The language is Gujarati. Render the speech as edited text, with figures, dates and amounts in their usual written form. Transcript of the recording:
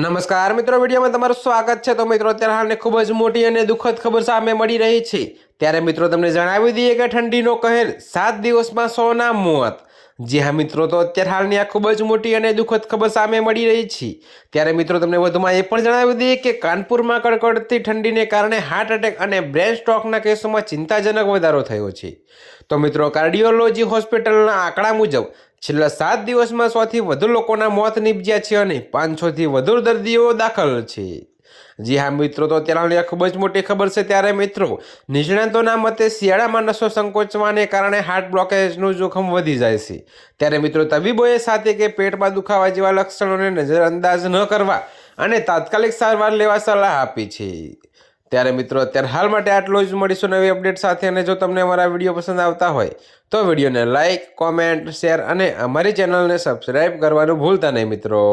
નમસ્કાર મિત્રો, વિડીયોમાં તમારું સ્વાગત છે। તો મિત્રો, અત્યારે હાલને ખૂબ જ મોટી અને દુઃખદ ખબર સામે મળી રહી છે। ત્યારે મિત્રો તમને જણાવી દઈએ કે ઠંડીનો કહેર 7 દિવસમાં 100 ના મોત। જી હા મિત્રો, તો અત્યારે હાલની આ ખૂબ જ મોટી અને દુઃખદ ખબર સામે મળી રહી છે। ત્યારે મિત્રો તમને વધુમાં એ પણ જણાવી દઈએ કે કાનપુરમાં કડકડતી ઠંડીને કારણે હાર્ટ એટેક અને બ્રેન સ્ટ્રોકના કેસોમાં ચિંતાજનક વધારો થયો છે। તો મિત્રો, કાર્ડિયોલોજી હોસ્પિટલના આંકડા મુજબ છેલ્લા 7 દિવસમાં 100થી વધુ લોકોના મોત નીપજ્યા છે અને 500થી વધુ દર્દીઓ દાખલ છે। જી હા મિત્રો, તો અત્યારે ખૂબ જ મોટી ખબર છે। ત્યારે મિત્રો, નિષ્ણાતોના મતે શિયાળામાં નસો સંકોચવાને કારણે હાર્ટ બ્લોકેજનું જોખમ વધી જાય છે। ત્યારે મિત્રો, તબીબોએ સાથે કે પેટમાં દુખાવા જેવા લક્ષણોને નજરઅંદાજ ન કરવા અને તાત્કાલિક સારવાર લેવા સલાહ આપી છે। ત્યારે મિત્રો, અત્યારે હાલ માટે આટલું જ। મળીશું નવી અપડેટ સાથે। અને જો તમને અમારા વિડીયો પસંદ આવતા હોય તો વિડીયોને લાઇક, કોમેન્ટ, શેર અને અમારી ચેનલને સબસ્ક્રાઈબ કરવાનું ભૂલતા નહીં મિત્રો।